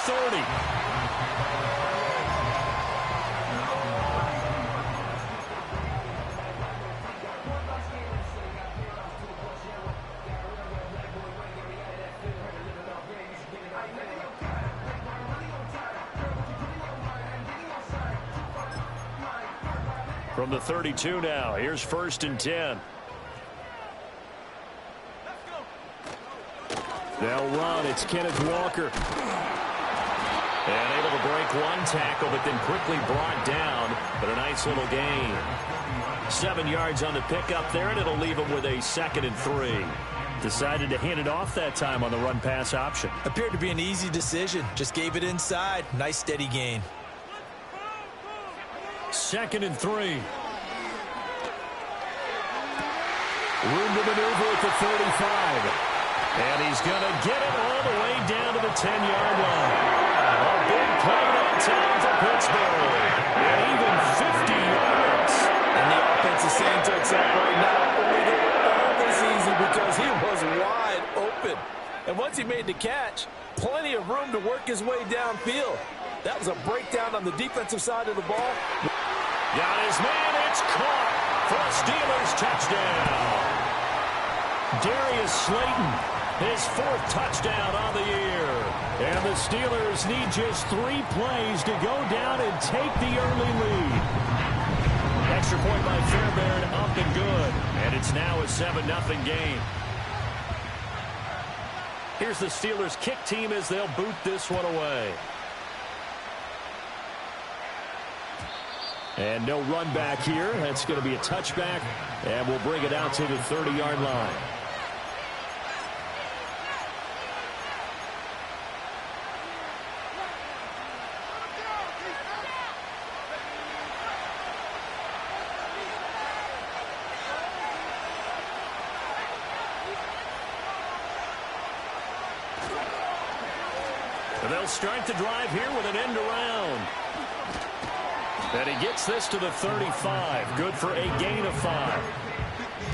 30. From the 32 now, here's 1st and 10. They'll run. It's Kenneth Walker. And able to break one tackle, but then quickly brought down. But a nice little gain. 7 yards on the pickup there, and it'll leave him with a 2nd and 3. Decided to hand it off that time on the run-pass option. Appeared to be an easy decision. Just gave it inside. Nice steady gain. 2nd and 3. Room to maneuver at the 35. And he's going to get it all the way down to the 10-yard line. A big play that time for Pittsburgh. And even 50 yards. And the offense is saying to itself right now, we did all this easy because he was wide open. And once he made the catch, plenty of room to work his way downfield. That was a breakdown on the defensive side of the ball. Got his man. It's caught for a Steelers touchdown. Darius Slayton, his 4th touchdown on the year. And the Steelers need just 3 plays to go down and take the early lead. Extra point by Fairbairn, up and good. And it's now a 7-0 game. Here's the Steelers kick team as they'll boot this one away. And no run back here. That's going to be a touchback. And we'll bring it out to the 30-yard line. And they'll start the drive here with an end around. And he gets this to the 35. Good for a gain of 5.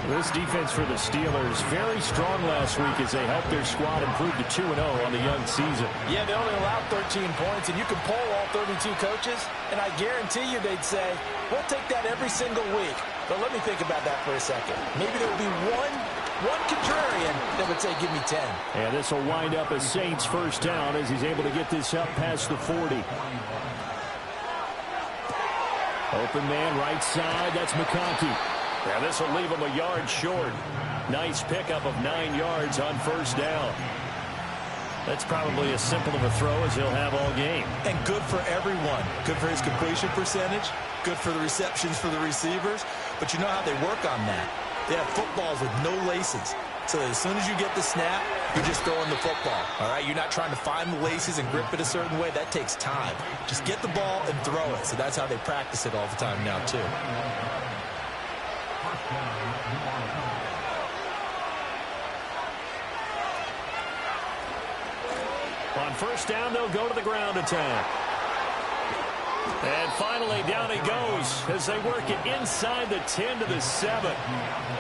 This defense for the Steelers, very strong last week as they helped their squad improve to 2-0 on the young season. Yeah, they only allowed 13 points, and you can poll all 32 coaches, and I guarantee you they'd say, we'll take that every single week. But let me think about that for a second. Maybe there would be one contrarian that would say, give me 10. And this will wind up a Saints first down as he's able to get this up past the 40. Open man, right side. That's McConkey. Now this will leave him a yard short. Nice pickup of 9 yards on first down. That's probably as simple of a throw as he'll have all game. And good for everyone. Good for his completion percentage. Good for the receptions for the receivers. But you know how they work on that. They have footballs with no laces. So that as soon as you get the snap, you're just throwing the football. All right, you're not trying to find the laces and grip it a certain way. That takes time. Just get the ball and throw it. So that's how they practice it all the time now, too. On first down, they'll go to the ground attack. And finally, down he goes as they work it inside the 10 to the 7.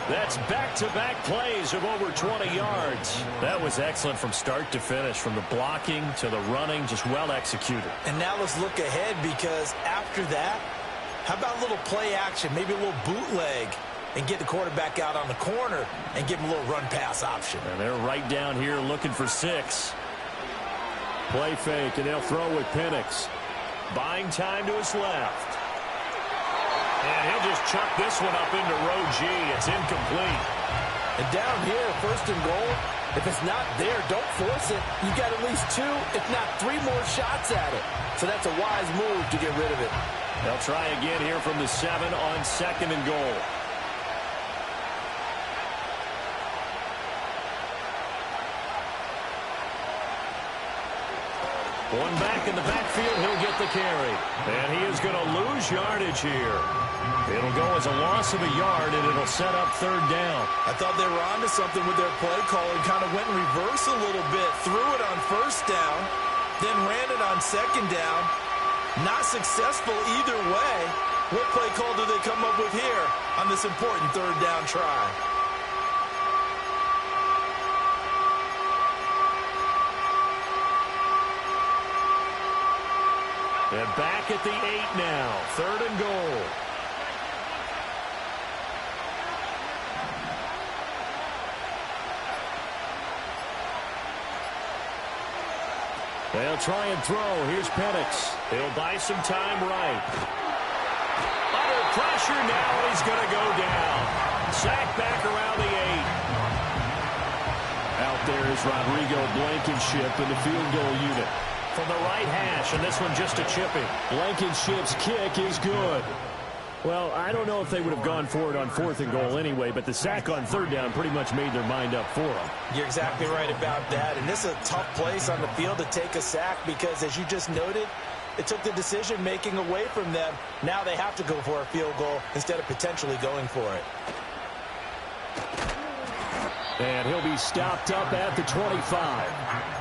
That's back-to-back plays of over 20 yards. That was excellent from start to finish, from the blocking to the running, just well executed. And now let's look ahead, because after that, how about a little play action, maybe a little bootleg, and get the quarterback out on the corner and give him a little run-pass option. And they're right down here looking for 6. Play fake, and they'll throw with Penix. Buying time to his left. And he'll just chuck this one up into row G. It's incomplete. And down here, 1st and goal, if it's not there, don't force it. You got at least 2, if not 3 more shots at it. So that's a wise move to get rid of it. They'll try again here from the 7 on 2nd and goal. One back in the backfield, he'll get the carry. And he is going to lose yardage here. It'll go as a loss of a yard, and it'll set up 3rd down. I thought they were onto something with their play call and kind of went in reverse a little bit. Threw it on 1st down, then ran it on 2nd down. Not successful either way. What play call do they come up with here on this important 3rd down try? And back at the 8 now. 3rd and goal. They'll try and throw. Here's Penix. He'll buy some time right. Under pressure now. He's going to go down. Sacked back around the 8. Out there is Rodrigo Blankenship in the field goal unit. From the right hash, and this one just a chipping. Blankenship's kick is good. Well, I don't know if they would have gone for it on 4th and goal anyway, but the sack on 3rd down pretty much made their mind up for them. You're exactly right about that, and this is a tough place on the field to take a sack because, as you just noted, it took the decision-making away from them. Now they have to go for a field goal instead of potentially going for it. And he'll be stopped up at the 25.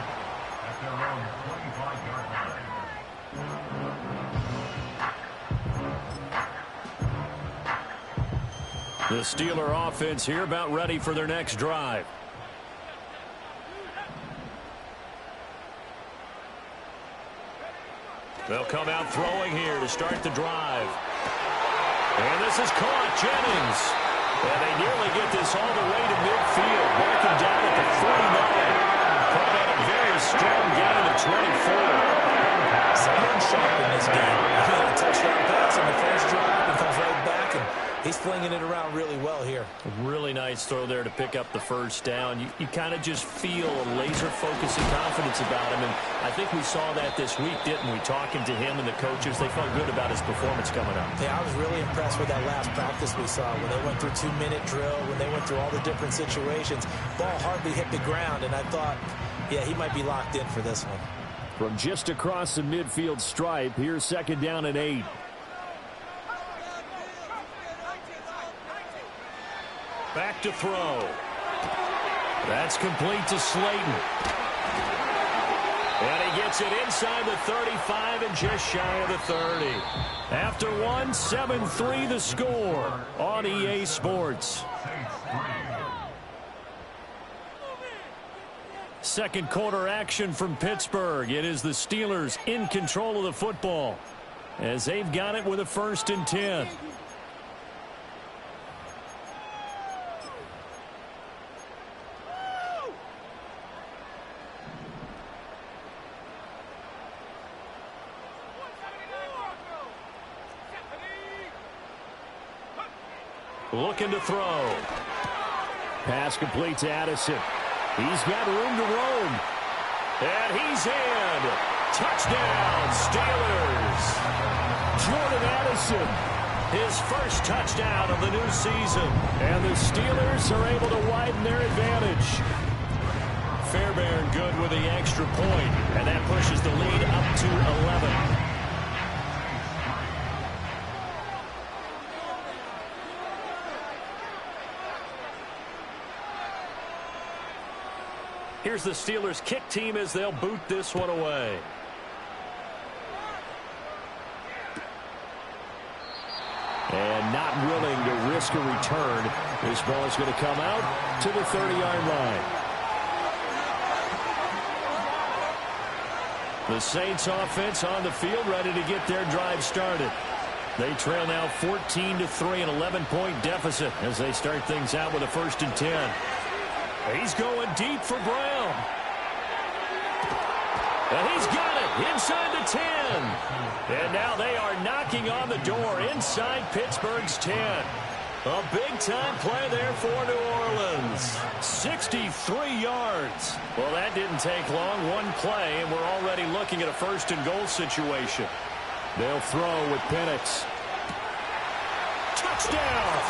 The Steeler offense here about ready for their next drive. They'll come out throwing here to start the drive. And this is caught. Jennings. And they nearly get this all the way to midfield. Marking down at the 49. Caught out a very strong gain of 24. Someone sharp in this game. He had a touchdown pass on the first drive and comes right back, and he's flinging it around really well here. A really nice throw there to pick up the first down. You kind of just feel a laser focus and confidence about him, and I think we saw that this week, didn't we? Talking to him and the coaches, they felt good about his performance coming up. Yeah, I was really impressed with that last practice we saw when they went through 2-minute drill, when they went through all the different situations. Ball hardly hit the ground, and I thought, yeah, he might be locked in for this one. From just across the midfield stripe, here's 2nd down and 8. Back to throw. That's complete to Slayton. And he gets it inside the 35 and just shy of the 30. After one, 7-3 the score on EA Sports. Second quarter action from Pittsburgh. It is the Steelers in control of the football as they've got it with a 1st and 10. Looking to throw. Pass complete to Addison. He's got room to roam. And he's in. Touchdown, Steelers. Jordan Addison, his first touchdown of the new season. And the Steelers are able to widen their advantage. Fairbairn good with the extra point. And that pushes the lead up to 11. Here's the Steelers kick team as they'll boot this one away. And not willing to risk a return. This ball is going to come out to the 30-yard line. The Saints offense on the field ready to get their drive started. They trail now 14-3, an 11-point deficit as they start things out with a 1st and 10. He's going deep for Brown. And he's got it inside the 10. And now they are knocking on the door inside Pittsburgh's 10. A big-time play there for New Orleans. 63 yards. Well, that didn't take long. One play, and we're already looking at a 1st and goal situation. They'll throw with Penix. Touchdown!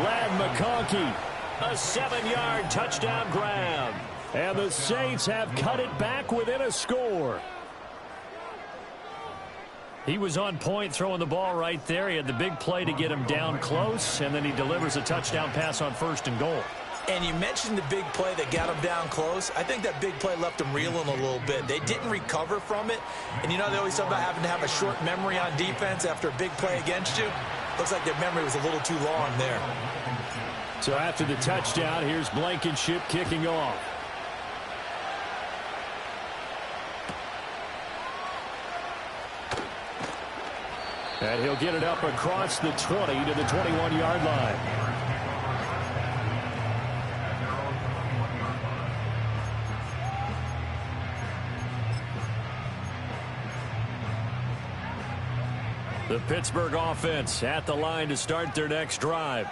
Ladd McConkey. A 7-yard touchdown grab. And the Saints have cut it back within a score. He was on point throwing the ball right there. He had the big play to get him down close, and then he delivers a touchdown pass on 1st and goal. And you mentioned the big play that got him down close. I think that big play left him reeling a little bit. They didn't recover from it. And you know they always talk about having to have a short memory on defense after a big play against you. Looks like their memory was a little too long there. So after the touchdown, here's Blankenship kicking off. And he'll get it up across the 20 to the 21-yard line. The Pittsburgh offense at the line to start their next drive.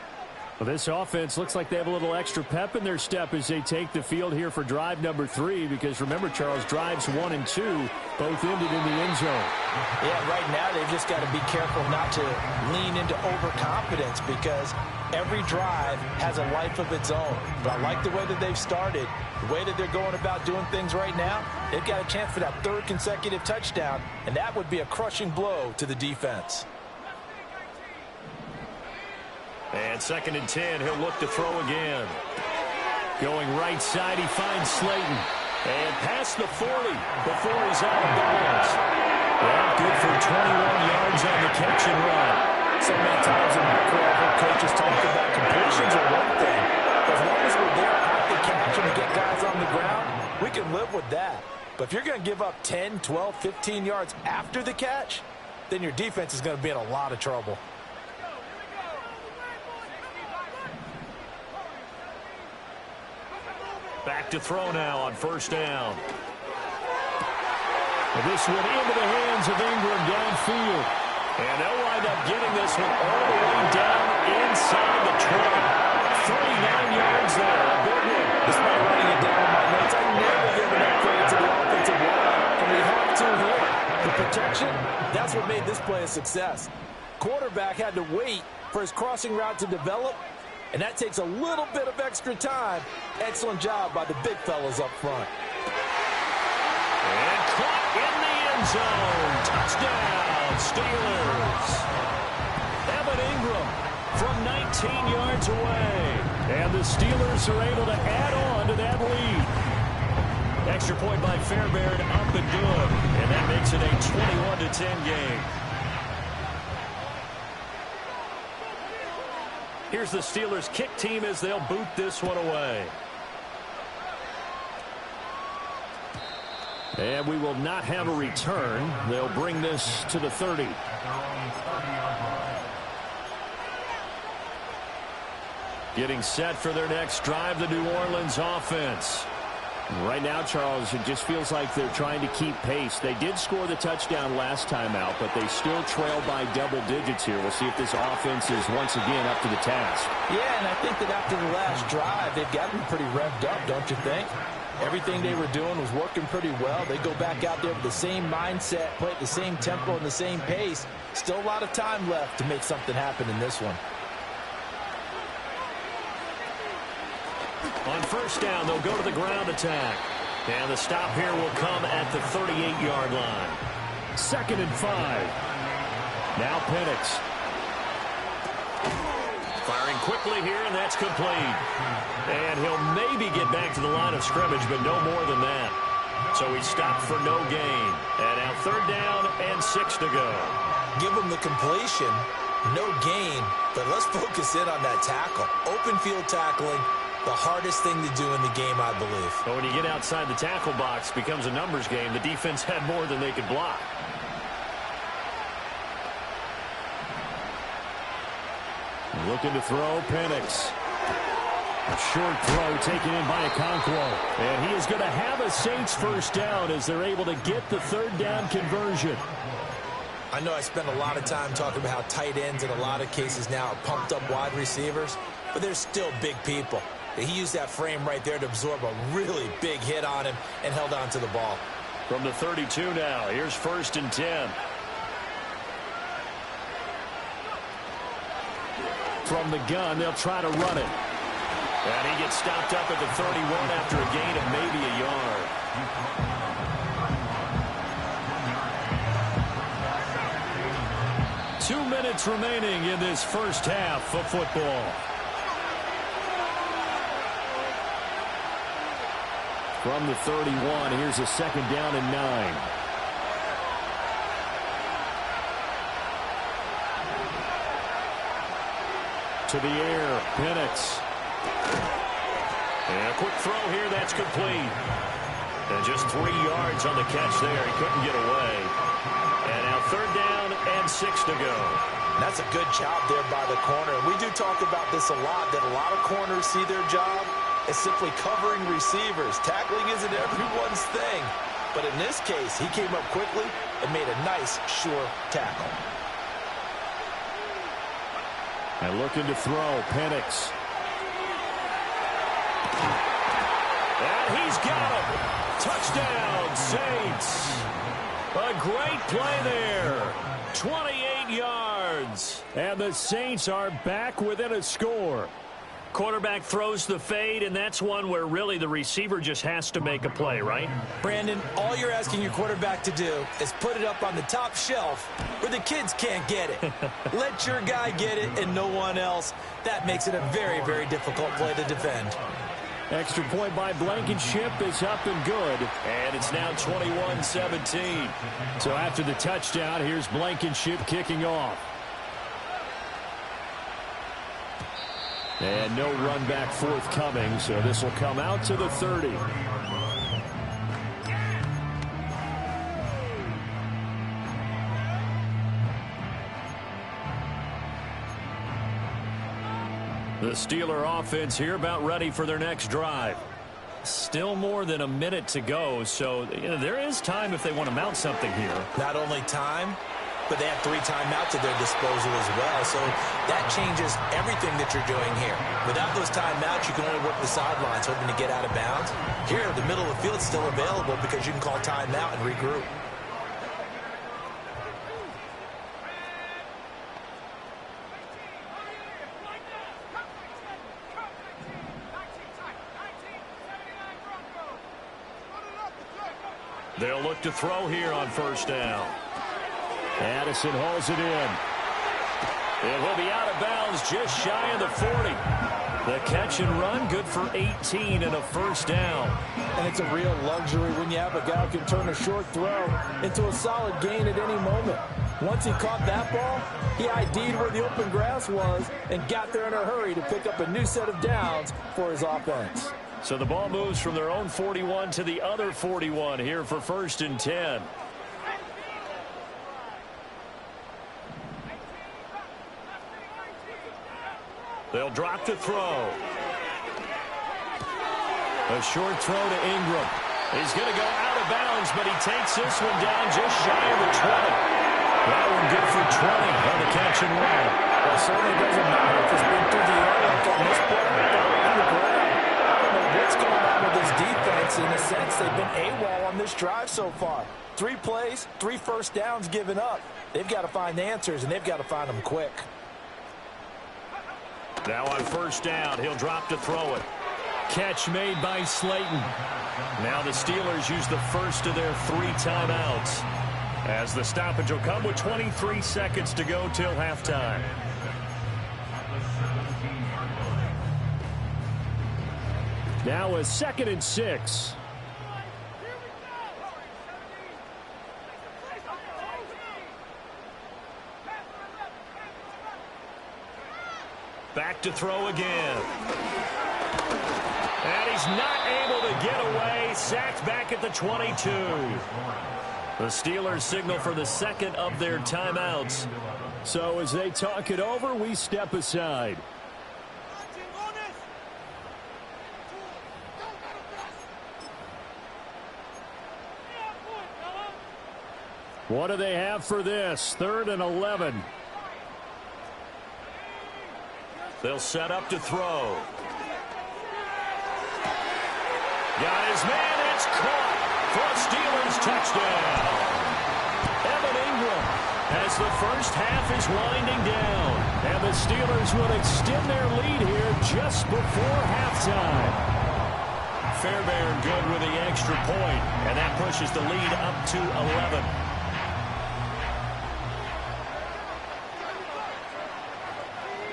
Well, this offense looks like they have a little extra pep in their step as they take the field here for drive number 3, because remember, Charles, drives 1 and 2 both ended in the end zone. Yeah, right now they've just got to be careful not to lean into overconfidence, because every drive has a life of its own. But I like the way that they've started, the way that they're going about doing things right now. They've got a chance for that 3rd consecutive touchdown, and that would be a crushing blow to the defense. And 2nd and 10, he'll look to throw again. Going right side, he finds Slayton. And past the 40 before he's out of bounds. Well, good for 21 yards on the catch and run. So many times in the coaches talk about completions are one thing. As long as we're there at the catch and we get guys on the ground, we can live with that. But if you're going to give up 10, 12, 15 yards after the catch, then your defense is going to be in a lot of trouble. Back to throw now on 1st down. And this one into the hands of Ingram downfield. And they'll wind up getting this one all the way down inside the 20. 39 yards there. A big one. Despite writing it down in my notes, I never give enough credit to the offensive line. And we have to here. The protection, that's what made this play a success. Quarterback had to wait for his crossing route to develop. And that takes a little bit of extra time. Excellent job by the big fellas up front. And caught in the end zone. Touchdown, Steelers. Evan Ingram from 19 yards away. And the Steelers are able to add on to that lead. Extra point by Fairbairn, up and good. And that makes it a 21-10 game. Here's the Steelers kick team as they'll boot this one away. And we will not have a return. They'll bring this to the 30. Getting set for their next drive, the New Orleans offense. Right now, Charles, it just feels like they're trying to keep pace. They did score the touchdown last time out, but they still trail by double digits here. We'll see if this offense is once again up to the task. Yeah, and I think that after the last drive, they've gotten pretty revved up, don't you think? Everything they were doing was working pretty well. They go back out there with the same mindset, play at the same tempo and the same pace. Still a lot of time left to make something happen in this one. On 1st down, they'll go to the ground attack. And the stop here will come at the 38-yard line. 2nd and 5. Now Penix. Firing quickly here, and that's complete. And he'll maybe get back to the line of scrimmage, but no more than that. So he stopped for no gain. And now 3rd down and 6 to go. Give him the completion, no gain, but let's focus in on that tackle. Open field tackling. The hardest thing to do in the game, I believe. But when you get outside the tackle box, it becomes a numbers game. The defense had more than they could block. Looking to throw, Penix. A short throw taken in by Okonkwo. And he is going to have a Saints 1st down as they're able to get the 3rd down conversion. I know I spend a lot of time talking about how tight ends in a lot of cases now are pumped up wide receivers, but they're still big people. He used that frame right there to absorb a really big hit on him and held on to the ball. From the 32 now, here's 1st and 10. From the gun, they'll try to run it. And he gets stopped up at the 31 after a gain of maybe a yard. 2 minutes remaining in this 1st half of football. From the 31, here's a 2nd down and 9. To the air, Penix. And a quick throw here, that's complete. And just 3 yards on the catch there. He couldn't get away. And now 3rd down and 6 to go. That's a good job there by the corner. We do talk about this a lot, that a lot of corners see their job as simply covering receivers. Tackling isn't everyone's thing. But in this case, he came up quickly and made a nice, sure tackle. And looking to throw, Penix. And he's got him. Touchdown, Saints. A great play there. 28 yards. And the Saints are back within a score. Quarterback throws the fade, and that's one where really the receiver just has to make a play, right? Brandon, all you're asking your quarterback to do is put it up on the top shelf where the kids can't get it. Let your guy get it and no one else. That makes it a very, very difficult play to defend. Extra point by Blankenship is up and good. And it's now 21-17. So after the touchdown, here's Blankenship kicking off. And no run back forthcoming, so this will come out to the 30. The Steeler offense here about ready for their next drive. Still more than a minute to go, so there is time if they want to mount something here. Not only time, but they have 3 timeouts at their disposal as well. So that changes everything that you're doing here. Without those timeouts, you can only work the sidelines hoping to get out of bounds. Here, the middle of the field is still available because you can call timeout and regroup. They'll look to throw here on first down. Addison hauls it in. It will be out of bounds just shy of the 40. The catch and run good for 18 and a first down. And it's a real luxury when you have a guy who can turn a short throw into a solid gain at any moment. Once he caught that ball, he ID'd where the open grass was and got there in a hurry to pick up a new set of downs for his offense. So the ball moves from their own 41 to the other 41 here for 1st and 10. They'll drop to throw. A short throw to Ingram. He's going to go out of bounds, but he takes this one down just shy of the 20. That one good for 20 on the catch and run. Well, it certainly doesn't matter if it's been through the air like on this play or on the ground. I don't know what's going on with this defense. In a sense, they've been AWOL on this drive so far. 3 plays, 3 first downs given up. They've got to find answers, and they've got to find them quick. Now on first down, he'll drop to throw it. Catch made by Slayton. Now the Steelers use the first of their 3 timeouts, as the stoppage will come with 23 seconds to go till halftime. Now a 2nd and 6. Back to throw again. And he's not able to get away. Sacked back at the 22. The Steelers signal for the 2nd of their timeouts. So as they talk it over, we step aside. What do they have for this? 3rd and 11. They'll set up to throw. Got his man. It's caught for a Steelers touchdown. Evan Ingram, as the first half is winding down. And the Steelers will extend their lead here just before halftime. Fairbairn good with the extra point, and that pushes the lead up to 11.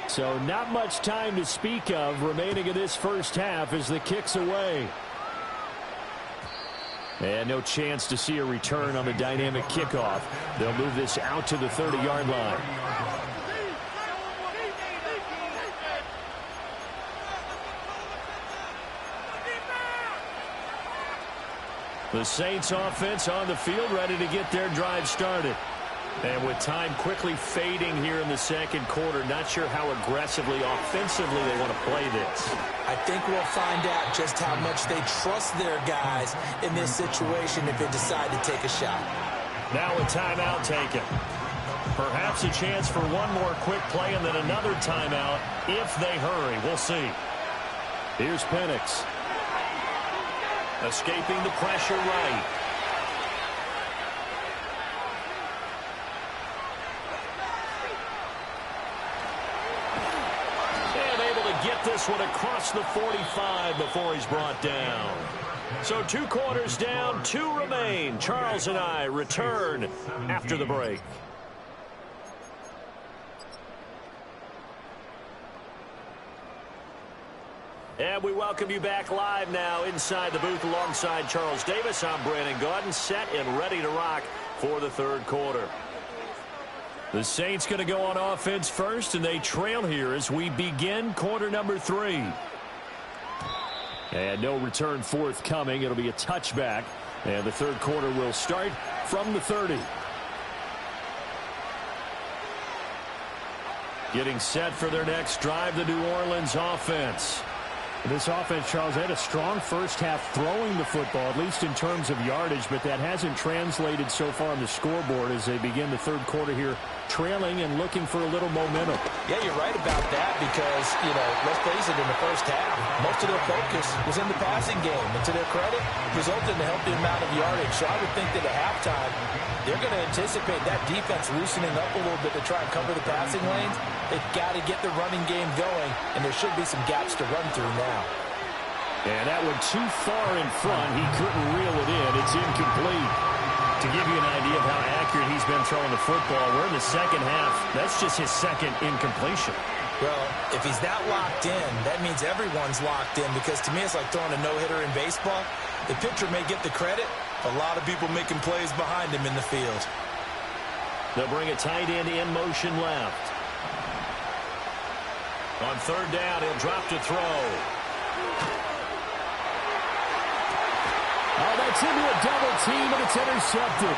So not much time to speak of remaining in this first half as the kick's away. And no chance to see a return on the dynamic kickoff. They'll move this out to the 30-yard line. The Saints offense on the field ready to get their drive started. And with time quickly fading here in the second quarter, not sure how aggressively, offensively they want to play this. I think we'll find out just how much they trust their guys in this situation if they decide to take a shot. Now a timeout taken. Perhaps a chance for one more quick play and then another timeout if they hurry. We'll see. Here's Penix. Escaping the pressure right. Get this one across the 45 before he's brought down. So 2 quarters down, 2 remain. Charles and I return after the break. And we welcome you back live now inside the booth alongside Charles Davis. I'm Brandon Gaudin, set and ready to rock for the third quarter. The Saints going to go on offense first, and they trail here as we begin quarter number 3. And no return forthcoming. It'll be a touchback, and the third quarter will start from the 30. Getting set for their next drive, the New Orleans offense. This offense, Charles, had a strong first half throwing the football, at least in terms of yardage, but that hasn't translated so far on the scoreboard as they begin the third quarter here, trailing and looking for a little momentum. Yeah, you're right about that because, let's face it, in the first half, most of their focus was in the passing game. And to their credit, resulted in a healthy amount of yardage. So I would think that at halftime, they're going to anticipate that defense loosening up a little bit to try and cover the passing lanes. They've got to get the running game going, and there should be some gaps to run through now. And that one too far in front. He couldn't reel it in. It's incomplete. To give you an idea of how accurate he's been throwing the football, we're in the second half. That's just his second incompletion. Well, if he's not locked in, that means everyone's locked in because to me it's like throwing a no-hitter in baseball. The pitcher may get the credit, a lot of people making plays behind him in the field. They'll bring a tight end in motion left. On third down, he'll drop to throw. Oh, that's into a double team, and it's intercepted.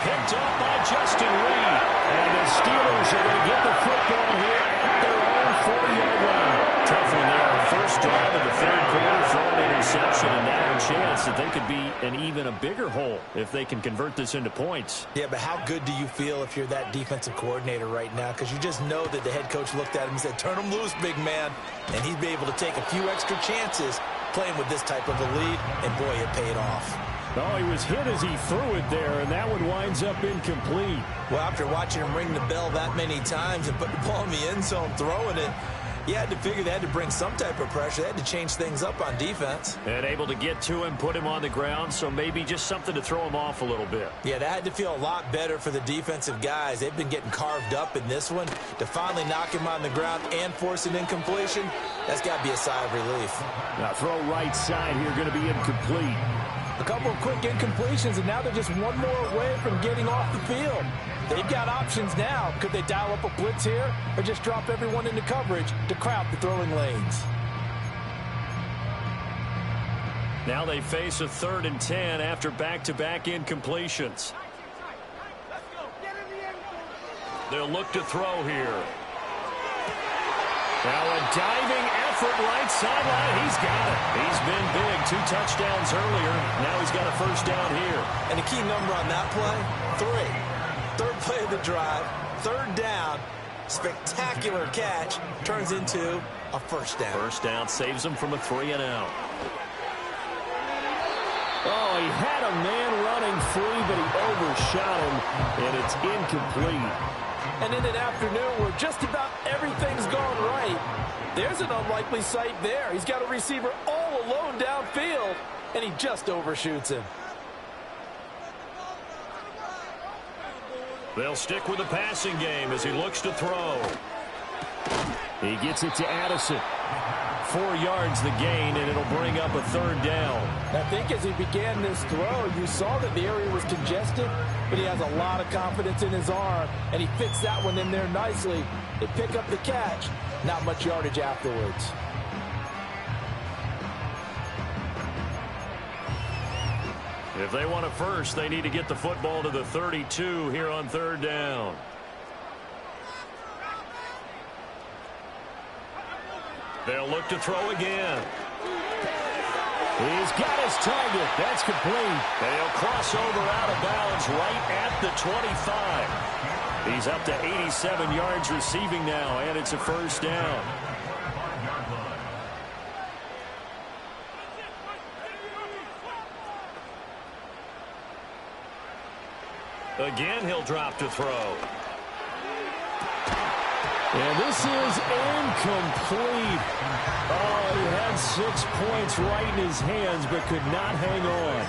Picked up by Justin Reed. And the Steelers are going to get the football here at their own 40-yard line. Tough one there. First drive of the third quarter, throwing interception, and now a chance that they could be an even a bigger hole if they can convert this into points. Yeah, but how good do you feel if you're that defensive coordinator right now? Because you just know that the head coach looked at him and said, turn him loose, big man. And he'd be able to take a few extra chances playing with this type of a lead, and boy, it paid off. Oh, he was hit as he threw it there, and that one winds up incomplete. Well, after watching him ring the bell that many times and put the ball in the end zone throwing it, you had to figure they had to bring some type of pressure. They had to change things up on defense. And able to get to him, put him on the ground, so maybe just something to throw him off a little bit. Yeah, that had to feel a lot better for the defensive guys. They've been getting carved up in this one. To finally knock him on the ground and force an incompletion, that's got to be a sigh of relief. Now throw right side here, going to be incomplete. A couple of quick incompletions, and now they're just one more away from getting off the field. They've got options now. Could they dial up a blitz here or just drop everyone into coverage to crowd the throwing lanes? Now they face a 3rd and 10 after back-to-back incompletions. They'll look to throw here. Now a diving effort right sideline. He's got it. He's been big. 2 touchdowns earlier. Now he's got a first down here. And a key number on that play, 3. Third play of the drive, 3rd down, spectacular catch, turns into a first down. First down saves him from a 3-and-out. Oh, he had a man running free, but he overshot him, and it's incomplete. And in an afternoon where just about everything's gone right, there's an unlikely sight there. He's got a receiver all alone downfield, and he just overshoots him. They'll stick with the passing game as he looks to throw. He gets it to Addison. 4 yards the gain, and it'll bring up a 3rd down. I think as he began this throw, you saw that the area was congested, but he has a lot of confidence in his arm, and he fits that one in there nicely. They pick up the catch. Not much yardage afterwards. If they want a first, they need to get the football to the 32 here on third down. They'll look to throw again. He's got his target. That's complete. And he'll cross over out of bounds right at the 25. He's up to 87 yards receiving now, and it's a first down. Again, he'll drop to throw. And this is incomplete. Oh, he had 6 points right in his hands, but could not hang on.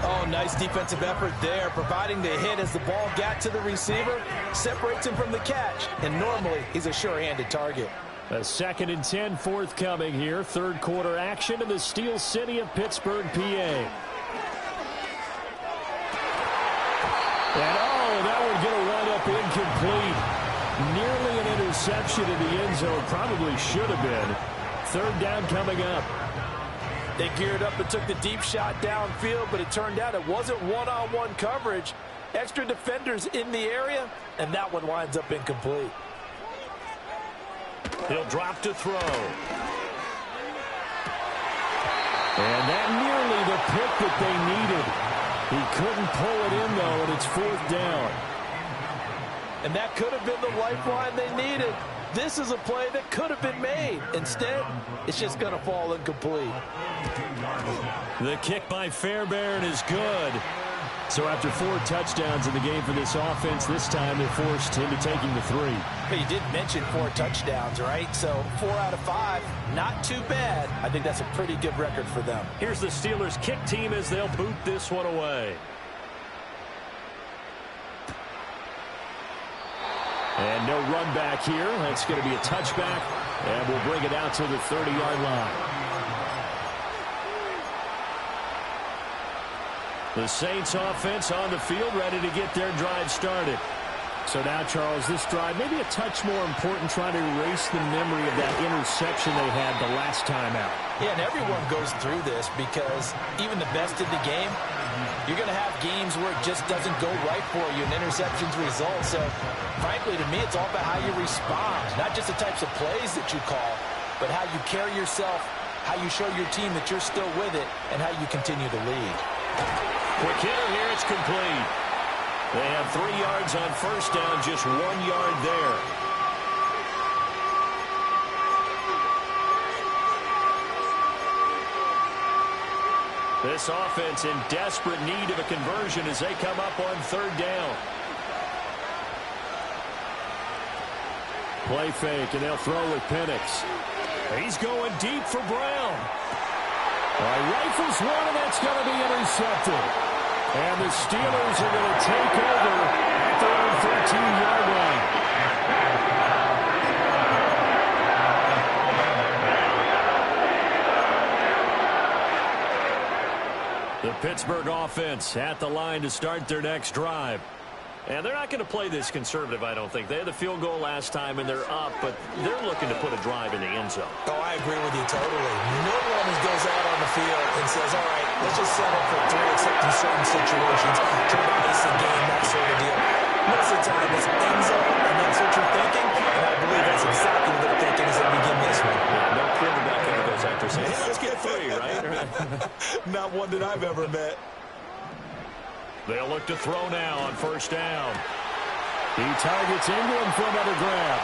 Oh, nice defensive effort there, providing the hit as the ball got to the receiver, separates him from the catch, and normally he's a sure-handed target. A 2nd and 10 forthcoming here. Third quarter action in the Steel City of Pittsburgh, PA. And oh, that would get a run-up incomplete. Nearly an interception in the end zone. Probably should have been. Third down coming up. They geared up and took the deep shot downfield, but it turned out it wasn't one-on-one coverage. Extra defenders in the area, and that one winds up incomplete. He'll drop to throw. And that nearly the pick that they needed. He couldn't pull it in, though, and it's fourth down. And that could have been the lifeline they needed. This is a play that could have been made. Instead, it's just going to fall incomplete. The kick by Fairbairn is good. So after 4 touchdowns in the game for this offense, this time they're forced into taking the 3. But you did mention 4 touchdowns, right? So 4 out of 5, not too bad. I think that's a pretty good record for them. Here's the Steelers kick team as they'll boot this one away. And no run back here. That's going to be a touchback, and we'll bring it out to the 30-yard line. The Saints offense on the field, ready to get their drive started. So now, Charles, this drive maybe a touch more important, trying to erase the memory of that interception they had the last time out. Yeah, and everyone goes through this because even the best in the game, you're going to have games where it just doesn't go right for you, and interceptions result. So, frankly, to me, it's all about how you respond, not just the types of plays that you call, but how you carry yourself, how you show your team that you're still with it, and how you continue to lead. Quick hitter here, it's complete. They have 3 yards on first down, just 1 yard there. This offense in desperate need of a conversion as they come up on third down. Play fake, and they'll throw with Penix. He's going deep for Brown. Rifles one, and that's going to be intercepted. And the Steelers are going to take over at their own 13-yard line. The Pittsburgh offense at the line to start their next drive. And they're not going to play this conservative, I don't think. They had the field goal last time, and they're up, but they're looking to put a drive in the end zone. Oh, I agree with you totally. No one goes out on the field and says, all right, let's just set up for 3, except in certain situations, try to ice the game, that sort of deal. Most of the time, it's end zone, and that's what you're thinking, and I believe that's exactly what they're thinking as they begin this one. Yeah, no quarterback ever goes after saying, hey, let's get 3, right? Not one that I've ever met. They'll look to throw now on first down. He targets Ingram for another grab.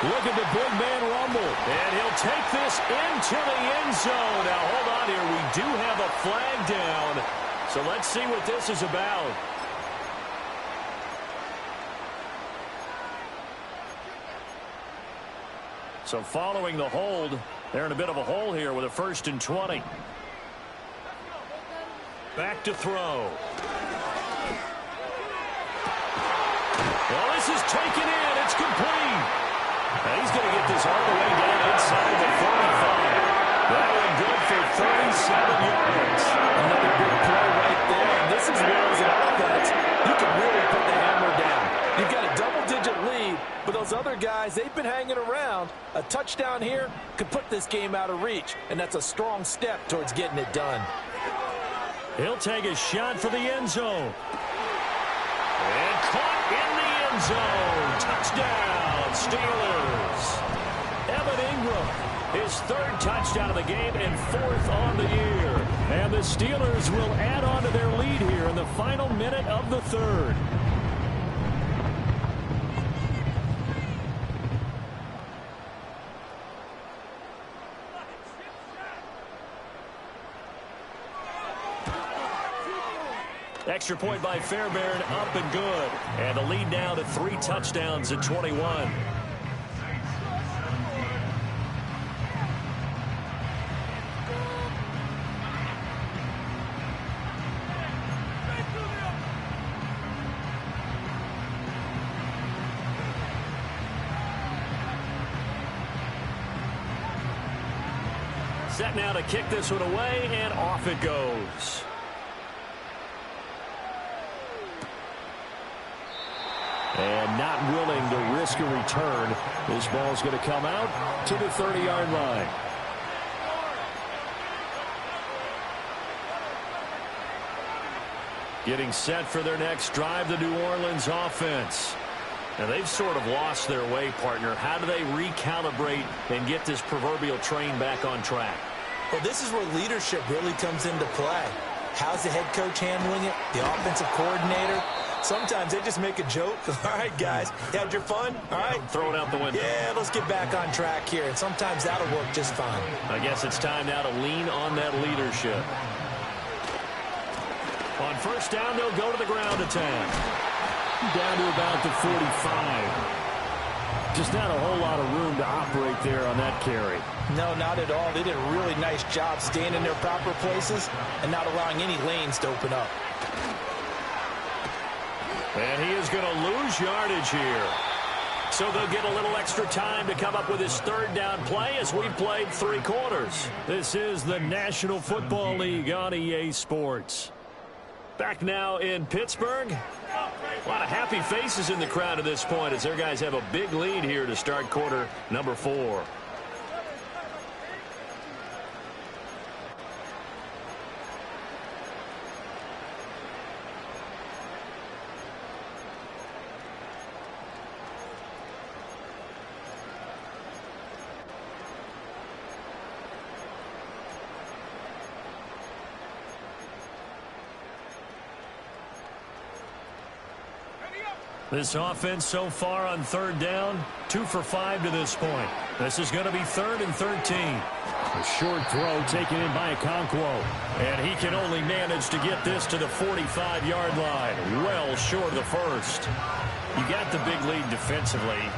Look at the big man rumble. And he'll take this into the end zone. Now, hold on here. We do have a flag down. So let's see what this is about. So following the hold, they're in a bit of a hole here with a 1st and 20. Back to throw. Well, this is taken in. It's complete. And he's going to get this all the way down inside the 45. That one good for 37 yards. Another big play right there. And this is where, as an offense, you can really put the hammer down. You've got a double-digit lead, but those other guys, they've been hanging around. A touchdown here could put this game out of reach, and that's a strong step towards getting it done. He'll take a shot for the end zone. And caught in the end zone. Touchdown, Steelers. Evan Ingram, his third touchdown of the game and fourth on the year. And the Steelers will add on to their lead here in the final minute of the third. Extra point by Fairbairn, up and good. And the lead now to 3 touchdowns at 21. Set now to kick this one away, and off it goes. And not willing to risk a return. This ball's going to come out to the 30-yard line. Getting set for their next drive, the New Orleans offense. Now, they've sort of lost their way, partner. How do they recalibrate and get this proverbial train back on track? Well, this is where leadership really comes into play. How's the head coach handling it? The offensive coordinator? Sometimes they just make a joke. All right, guys, you had your fun? All right. Throw it out the window. Yeah, let's get back on track here. And sometimes that'll work just fine. I guess it's time now to lean on that leadership. On first down, they'll go to the ground attack. Down to about the 45. Just not a whole lot of room to operate there on that carry. No, not at all. They did a really nice job staying in their proper places and not allowing any lanes to open up. And he is going to lose yardage here. So they'll get a little extra time to come up with his third down play as we've played 3 quarters. This is the National Football League on EA Sports. Back now in Pittsburgh. A lot of happy faces in the crowd at this point as their guys have a big lead here to start quarter number 4. This offense so far on third down, 2 for 5 to this point. This is going to be 3rd and 13. A short throw taken in by Okonkwo. And he can only manage to get this to the 45-yard line. Well short of the first. You got the big lead defensively.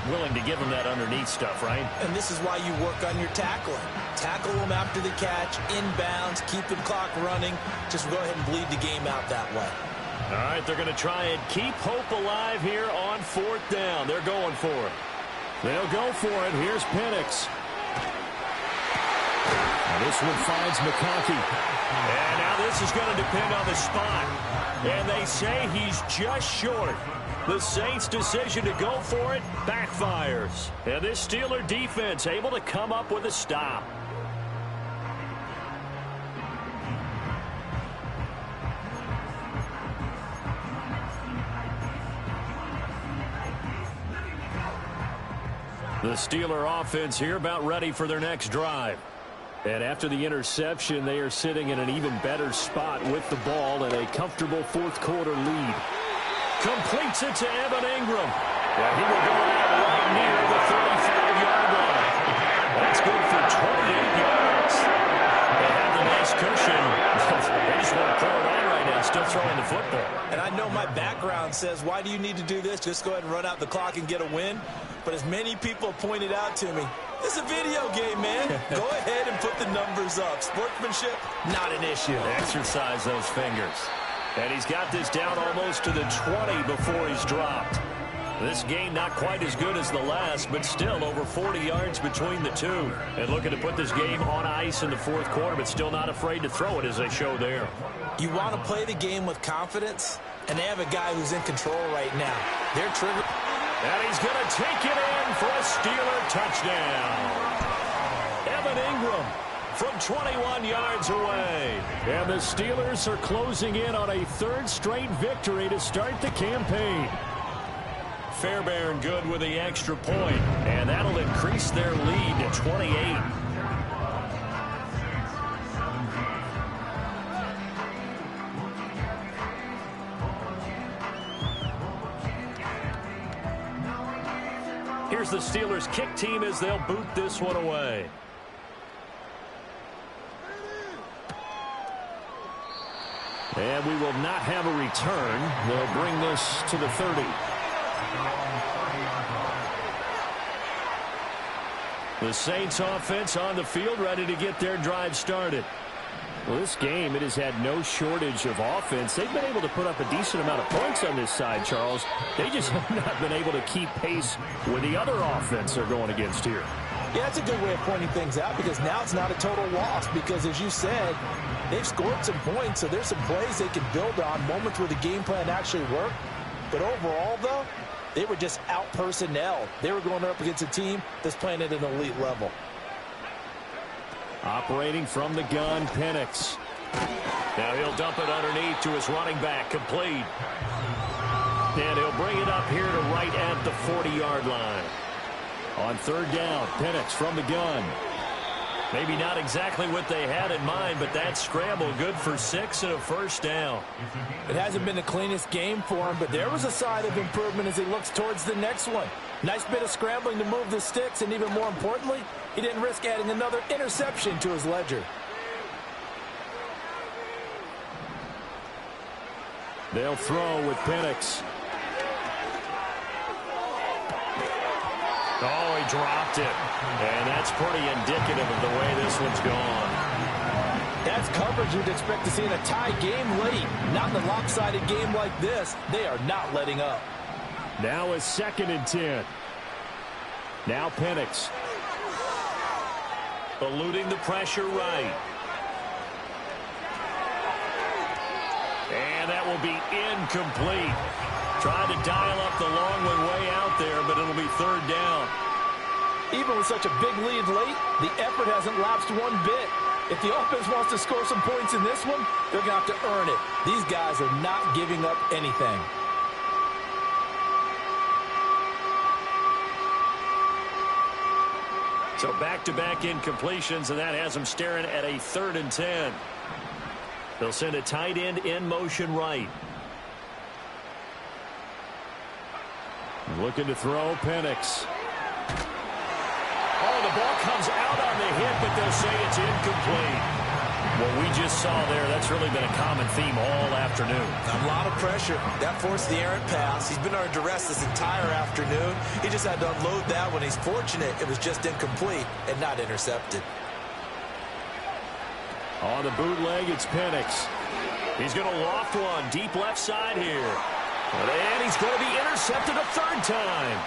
Willing to give him that underneath stuff, right? And this is why you work on your tackling. Tackle them after the catch, inbounds, keep the clock running. Just go ahead and bleed the game out that way. All right, they're going to try and keep hope alive here on 4th down. They're going for it. They'll go for it. Here's Penix. And this one finds McConkey. And now this is going to depend on the spot. And they say he's just short. The Saints' decision to go for it backfires. And this Steeler defense able to come up with a stop. The Steeler offense here about ready for their next drive. And after the interception, they are sitting in an even better spot with the ball and a comfortable 4th quarter lead. Completes it to Evan Ingram. Yeah, he will go out right near the 35-yard line. That's good for 28 yards. They have the nice cushion. They just want to throw it on right now, still throwing the football. And I know my background says, why do you need to do this? Just go ahead and run out the clock and get a win. But as many people pointed out to me, this is a video game, man. Go ahead and put the numbers up. Sportsmanship, not an issue. Exercise those fingers. And he's got this down almost to the 20 before he's dropped. This game not quite as good as the last, but still over 40 yards between the two. And looking to put this game on ice in the 4th quarter, but still not afraid to throw it as they show there. You want to play the game with confidence, and they have a guy who's in control right now. They're triggered. And he's going to take it in for a Steeler touchdown. Evan Ingram, from 21 yards away. And the Steelers are closing in on a third straight victory to start the campaign. Fairbairn good with the extra point, and that'll increase their lead to 28. Here's the Steelers kick team as they'll boot this one away. And we will not have a return. They'll bring this to the 30. The Saints offense on the field, ready to get their drive started. Well, this game, it has had no shortage of offense. They've been able to put up a decent amount of points on this side, Charles. They just have not been able to keep pace with the other offense they're going against here. Yeah, that's a good way of pointing things out, because now it's not a total loss, because as you said, they've scored some points, so there's some plays they can build on, moments where the game plan actually worked. But overall, though, they were just out-personnel. They were going up against a team that's playing at an elite level. Operating from the gun, Penix. Now he'll dump it underneath to his running back, complete. And he'll bring it up here to right at the 40-yard line. On third down, Penix from the gun. Maybe not exactly what they had in mind, but that scramble good for 6 and a first down. It hasn't been the cleanest game for him, but there was a sign of improvement as he looks towards the next one. Nice bit of scrambling to move the sticks, and even more importantly, he didn't risk adding another interception to his ledger. They'll throw with Penix. Oh, he dropped it. And that's pretty indicative of the way this one's gone. That's coverage you'd expect to see in a tie game late. Not in a lopsided game like this. They are not letting up. Now a 2nd and 10. Now Penix. Eluding the pressure right. And that will be incomplete. Tried to dial up the long one way out there, but it'll be third down. Even with such a big lead late, the effort hasn't lapsed one bit. If the offense wants to score some points in this one, they're going to have to earn it. These guys are not giving up anything. So back-to-back incompletions, and that has them staring at a 3rd and 10. They'll send a tight end in motion right. Looking to throw, Penix. Oh, the ball comes out on the hit, but they'll say it's incomplete. What we just saw there, that's really been a common theme all afternoon. A lot of pressure. That forced the errant pass. He's been under duress this entire afternoon. He just had to unload that one. He's fortunate it was just incomplete and not intercepted. On the bootleg, it's Penix. He's going to loft one deep left side here. And he's going to be intercepted a 3rd time.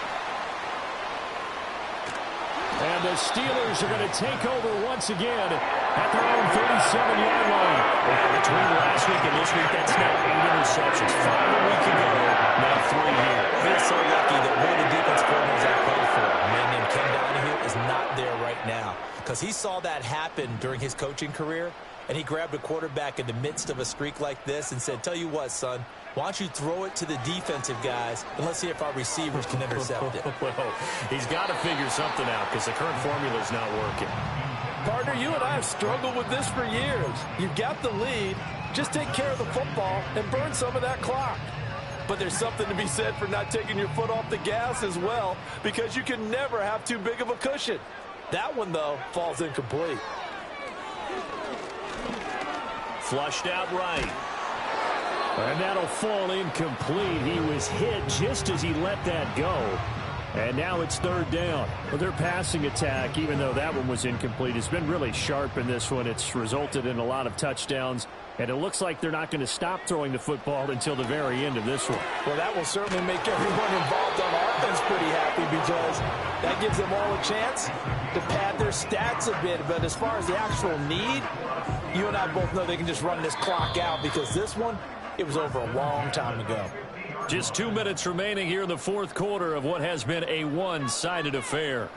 And the Steelers are going to take over once again at their own 37-yard line. Yeah, between last week and this week, that's now 8 interceptions. 5 a week ago, now 3 here. Feel so lucky that one of the defense coordinators I played for, a man named Ken Donahue, is not there right now. Because he saw that happen during his coaching career, and he grabbed a quarterback in the midst of a streak like this and said, tell you what, son, why don't you throw it to the defensive guys, and let's see if our receivers can intercept it. Well, he's got to figure something out because the current formula is not working. Partner, you and I have struggled with this for years. You've got the lead. Just take care of the football and burn some of that clock. But there's something to be said for not taking your foot off the gas as well, because you can never have too big of a cushion. That one, though, falls incomplete. Flushed out right. And that'll fall incomplete. He was hit just as he let that go. And now it's 3rd down. Well, their passing attack, even though that one was incomplete, has been really sharp in this one. It's resulted in a lot of touchdowns. And it looks like they're not going to stop throwing the football until the very end of this one. Well, that will certainly make everyone involved on offense pretty happy, because that gives them all a chance to pad their stats a bit. But as far as the actual need, you and I both know they can just run this clock out, because this one, it was over a long time ago. Just 2 minutes remaining here in the 4th quarter of what has been a one-sided affair.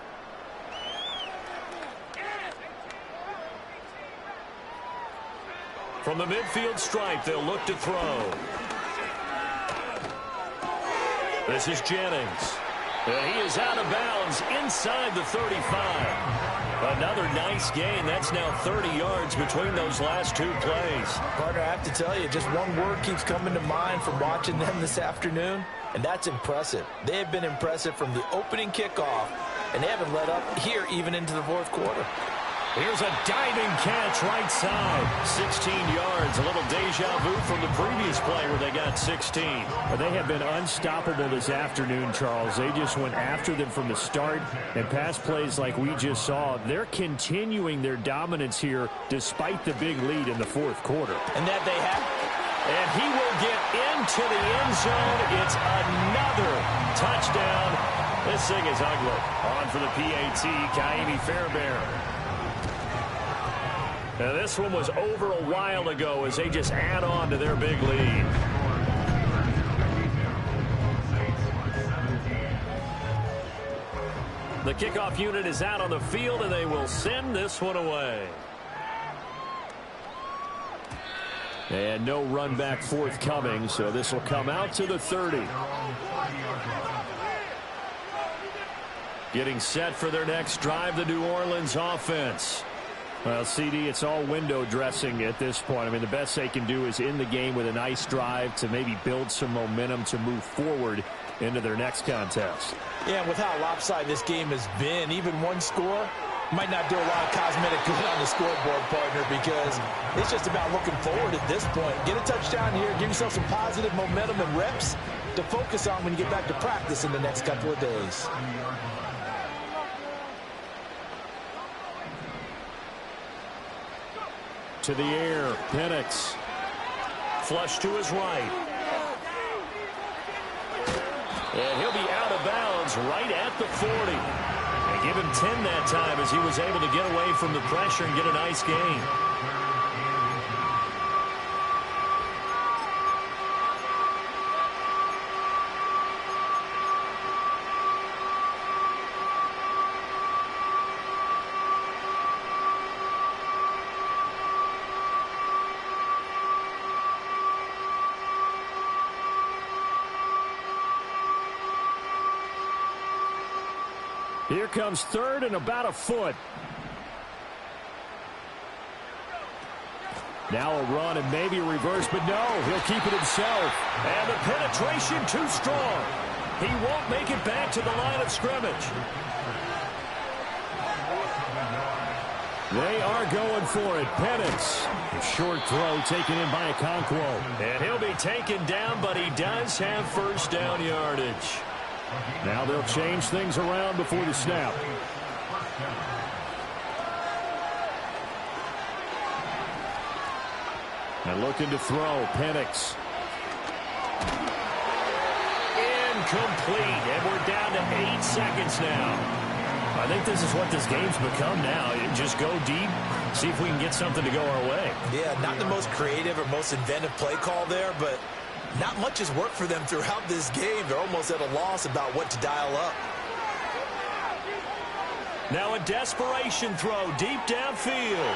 From the midfield stripe, they'll look to throw. This is Jennings. And he is out of bounds inside the 35. Another nice gain. That's now 30 yards between those last two plays. Partner, I have to tell you, just one word keeps coming to mind from watching them this afternoon, and that's impressive. They have been impressive from the opening kickoff, and they haven't let up here even into the fourth quarter. Here's a diving catch right side. 16 yards. A little deja vu from the previous play where they got 16. Well, they have been unstoppable this afternoon, Charles. They just went after them from the start. And pass plays like we just saw, they're continuing their dominance here despite the big lead in the fourth quarter. And that they have. And he will get into the end zone. It's another touchdown. This thing is ugly. On for the PAT, Ka'imi Fairbairn. Now, this one was over a while ago as they just add on to their big lead. The kickoff unit is out on the field, and they will send this one away. And no run back forthcoming, so this will come out to the 30. Getting set for their next drive, the New Orleans offense. Well, CD, it's all window dressing at this point. I mean, the best they can do is in the game with a nice drive to maybe build some momentum to move forward into their next contest. Yeah, and with how lopsided this game has been, even one score might not do a lot of cosmetic good on the scoreboard, partner, because it's just about looking forward at this point. Get a touchdown here, give yourself some positive momentum and reps to focus on when you get back to practice in the next couple of days. To the air, Penix. Flush to his right. And he'll be out of bounds right at the 40. And give him 10 that time as he was able to get away from the pressure and get a nice gain. Here comes third and about a foot. Now a run and maybe a reverse, but no, he'll keep it himself. And the penetration too strong. He won't make it back to the line of scrimmage. They are going for it. Penix. A short throw taken in by Okonkwo. And he'll be taken down, but he does have first down yardage. Now they'll change things around before the snap. And looking to throw, Penix. Incomplete, and we're down to 8 seconds now. I think this is what this game's become now. Just go deep, see if we can get something to go our way. Yeah, not the most creative or most inventive play call there, but not much has worked for them throughout this game. They're almost at a loss about what to dial up. Now a desperation throw deep downfield.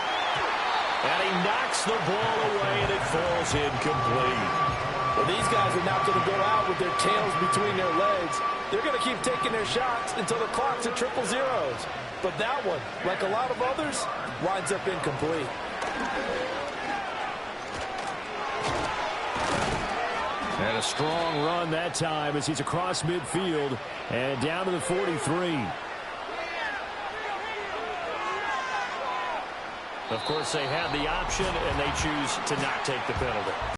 And he knocks the ball away, and it falls incomplete. Well, these guys are not going to go out with their tails between their legs. They're going to keep taking their shots until the clock's at 000. But that one, like a lot of others, winds up incomplete. And a strong run that time as he's across midfield and down to the 43. Of course, they have the option, and they choose to not take the penalty.